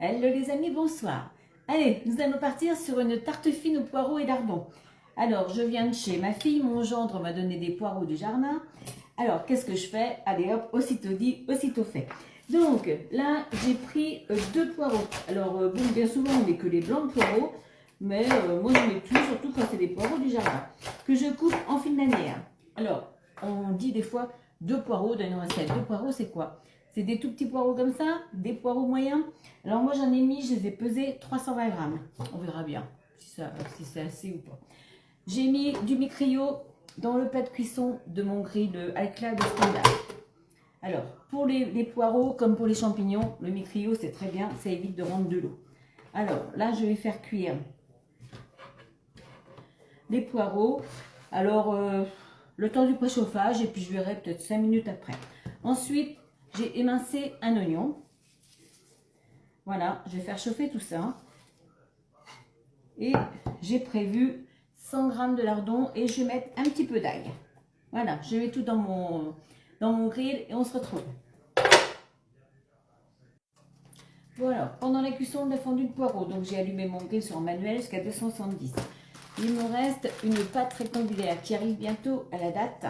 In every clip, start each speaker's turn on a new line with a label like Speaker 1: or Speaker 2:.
Speaker 1: Hello les amis, bonsoir. Allez, nous allons partir sur une tarte fine aux poireaux et lardons. Alors, je viens de chez ma fille, mon gendre m'a donné des poireaux du jardin. Alors, qu'est-ce que je fais? Allez hop, aussitôt dit, aussitôt fait. Donc, là, j'ai pris deux poireaux. Alors, bon, bien souvent, on met que les blancs de poireaux, mais moi, je mets tout, surtout quand c'est des poireaux du jardin, que je coupe en fine lanière. Alors, on dit des fois deux poireaux dans une recette. Deux poireaux, c'est quoi? C'est des tout petits poireaux comme ça, des poireaux moyens. Alors moi j'en ai mis, je les ai pesés 320 grammes. On verra bien si c'est assez ou pas. J'ai mis du micrio dans le plat de cuisson de mon grill de Alcla de standard. Alors pour les poireaux comme pour les champignons, le micrio c'est très bien, ça évite de rendre de l'eau. Alors là je vais faire cuire les poireaux. Alors le temps du préchauffage et puis je verrai peut-être 5 minutes après. Ensuite j'ai émincé un oignon. Voilà, je vais faire chauffer tout ça. Et j'ai prévu 100 g de lardons et je vais mettre un petit peu d'ail. Voilà, je mets tout dans mon grill et on se retrouve. Voilà, pendant la cuisson de la fondue de poireaux, donc j'ai allumé mon grill sur manuel jusqu'à 270. Il me reste une pâte rectangulaire qui arrive bientôt à la date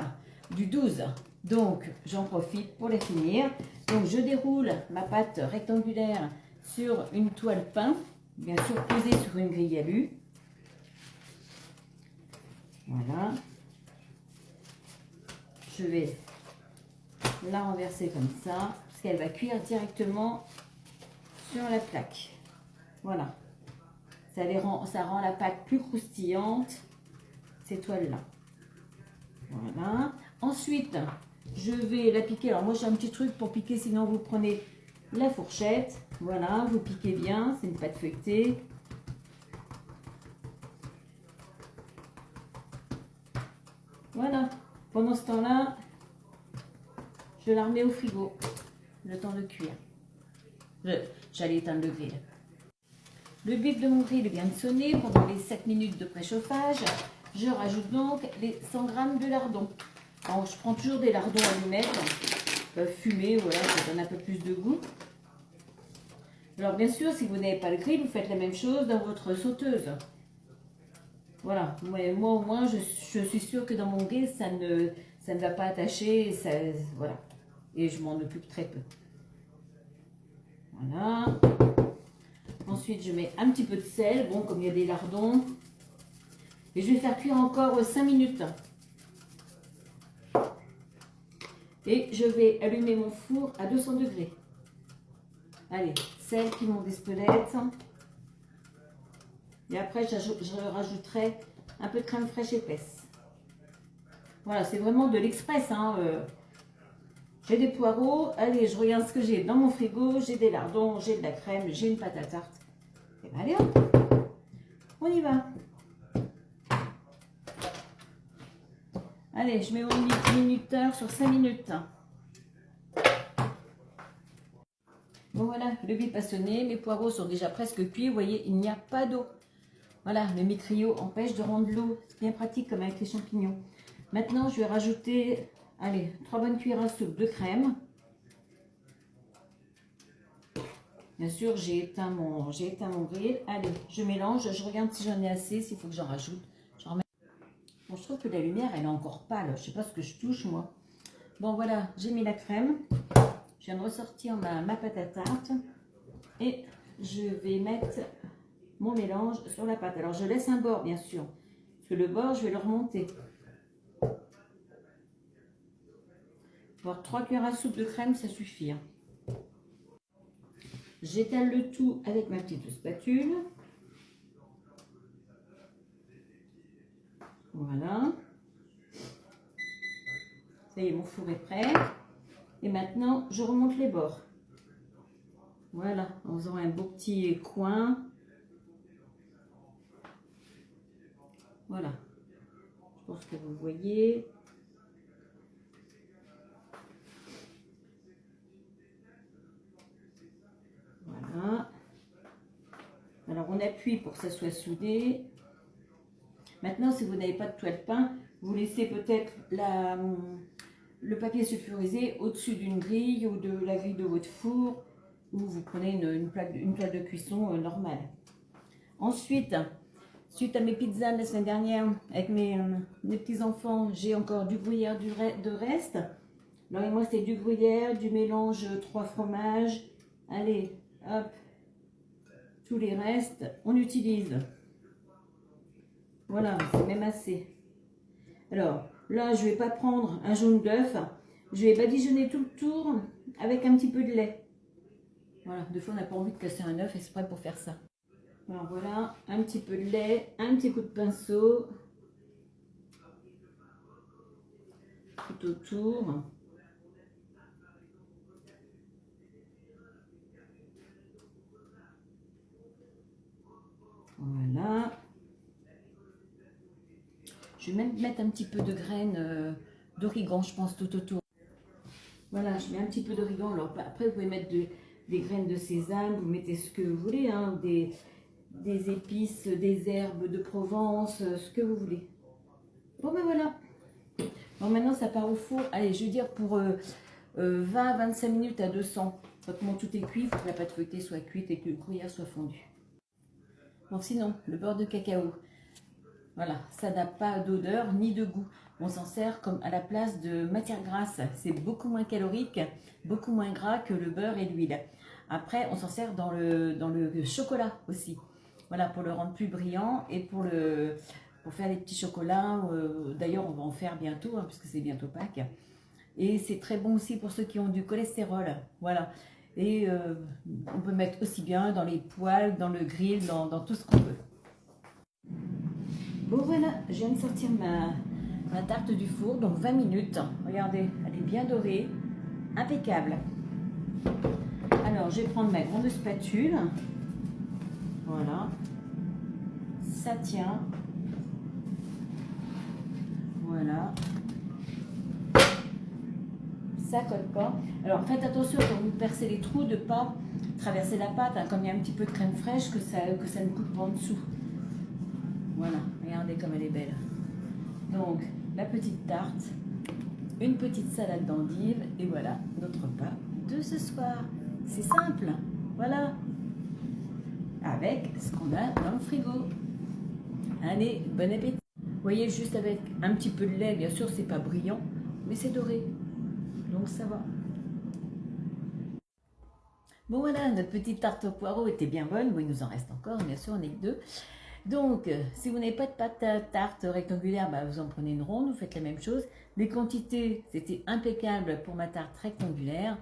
Speaker 1: du 12. Donc j'en profite pour la finir. Donc je déroule ma pâte rectangulaire sur une toile peinte, bien sûr posée sur une grille alu. Voilà. Je vais la renverser comme ça, parce qu'elle va cuire directement sur la plaque. Voilà. Ça rend la pâte plus croustillante, ces toiles-là. Voilà. Ensuite, je vais la piquer. Alors moi j'ai un petit truc pour piquer, sinon vous prenez la fourchette. Voilà, vous piquez bien, c'est une pâte feuilletée. Voilà. Pendant ce temps-là, je la remets au frigo, le temps de cuire. J'allais éteindre le grill. Le bip de mon grill vient de sonner pendant les 7 minutes de préchauffage. Je rajoute donc les 100 g de lardons. Alors, je prends toujours des lardons allumettes, fumés, voilà, ça donne un peu plus de goût. Alors bien sûr, si vous n'avez pas le grill, vous faites la même chose dans votre sauteuse. Voilà, moi au moins, je suis sûre que dans mon grill, ça ne va pas attacher, voilà. Et je m'en occupe très peu. Voilà. Ensuite, je mets un petit peu de sel, bon, comme il y a des lardons. Et je vais faire cuire encore 5 minutes. Et je vais allumer mon four à 200 degrés. Allez, sel, piment d'Espelette. Et après, je rajouterai un peu de crème fraîche épaisse. Voilà, c'est vraiment de l'express. Hein, j'ai des poireaux. Allez, je regarde ce que j'ai dans mon frigo. J'ai des lardons, j'ai de la crème, j'ai une pâte à tarte. Et bien allez hop, on y va. Allez, je mets mon minuteur sur 5 minutes. Bon voilà, le bip a sonné, mes poireaux sont déjà presque cuits. Vous voyez, il n'y a pas d'eau. Voilà, le micrio empêche de rendre l'eau. C'est bien pratique comme avec les champignons. Maintenant, je vais rajouter, allez, 3 bonnes cuillères à soupe de crème. Bien sûr, j'ai éteint mon grill. Allez, je mélange, je regarde si j'en ai assez, s'il faut que j'en rajoute. Bon, je trouve que la lumière, elle est encore pâle. Je ne sais pas ce que je touche, moi. Bon, voilà, j'ai mis la crème. Je viens de ressortir ma pâte à tarte. Et je vais mettre mon mélange sur la pâte. Alors, je laisse un bord, bien sûr. Parce que le bord, je vais le remonter. Voir 3 cuillères à soupe de crème, ça suffit. Hein. J'étale le tout avec ma petite spatule. Voilà. Ça y est, mon four est prêt. Et maintenant, je remonte les bords. Voilà, en faisant un beau petit coin. Voilà. Je pense que vous voyez. Voilà. Alors, on appuie pour que ça soit soudé. Maintenant, si vous n'avez pas de toile peinte, vous laissez peut-être le papier sulfurisé au-dessus d'une grille ou de la grille de votre four. ou vous prenez une plaque de cuisson normale. Ensuite, suite à mes pizzas de la semaine dernière, avec mes petits-enfants, j'ai encore du gruyère de reste. Alors, et moi, c'est du gruyère, du mélange 3 fromages. Allez, hop, tous les restes, on utilise. Voilà, c'est même assez. Alors, là, je ne vais pas prendre un jaune d'œuf. Je vais badigeonner tout le tour avec un petit peu de lait. Voilà, des fois, on n'a pas envie de casser un œuf et c'est prêt pour faire ça. Alors voilà, un petit peu de lait, un petit coup de pinceau. Tout autour. Voilà. Je vais même mettre un petit peu de graines d'origan, je pense, tout autour. Voilà, je mets un petit peu d'origan. Alors après, vous pouvez mettre des graines de sésame, vous mettez ce que vous voulez, hein, des épices, des herbes de Provence, ce que vous voulez. Bon ben voilà. Bon, maintenant ça part au four. Allez, je veux dire pour 20-25 minutes à 200. Quand tout est cuit, il faut que la pâte feuilletée soit cuite et que le gruyère soit fondu. Bon, sinon, le beurre de cacao. Voilà, ça n'a pas d'odeur ni de goût. On s'en sert comme à la place de matière grasse. C'est beaucoup moins calorique, beaucoup moins gras que le beurre et l'huile. Après, on s'en sert dans le chocolat aussi. Voilà, pour le rendre plus brillant et pour faire des petits chocolats. D'ailleurs, on va en faire bientôt, hein, puisque c'est bientôt Pâques. Et c'est très bon aussi pour ceux qui ont du cholestérol. Voilà. Et on peut mettre aussi bien dans les poêles, dans le grill, dans tout ce qu'on veut. Bon voilà, je viens de sortir ma tarte du four, donc 20 minutes. Regardez, elle est bien dorée, impeccable. Alors, je vais prendre ma grande spatule. Voilà. Ça tient. Voilà. Ça colle pas. Alors, faites attention quand vous percez les trous de ne pas traverser la pâte, hein, comme il y a un petit peu de crème fraîche, que ça ne coupe pas en dessous. Voilà, regardez comme elle est belle. Donc, la petite tarte, une petite salade d'endives, et voilà notre repas de ce soir. C'est simple, voilà. Avec ce qu'on a dans le frigo. Allez, bon appétit. Vous voyez, juste avec un petit peu de lait, bien sûr, c'est pas brillant, mais c'est doré. Donc ça va. Bon voilà, notre petite tarte au poireau était bien bonne. Bon, il nous en reste encore, bien sûr, on est que 2. Donc, si vous n'avez pas de pâte à tarte rectangulaire, bah, vous en prenez une ronde, vous faites la même chose. Les quantités, c'était impeccable pour ma tarte rectangulaire.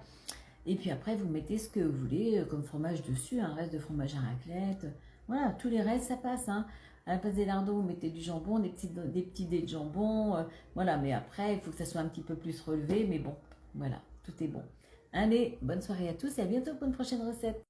Speaker 1: Et puis après, vous mettez ce que vous voulez comme fromage dessus, un reste de fromage à raclette. Voilà, tous les restes, ça passe. Hein. À la place des lardons, vous mettez du jambon, des petits dés de jambon. Voilà, mais après, il faut que ça soit un petit peu plus relevé. Mais bon, voilà, tout est bon. Allez, bonne soirée à tous et à bientôt pour une prochaine recette.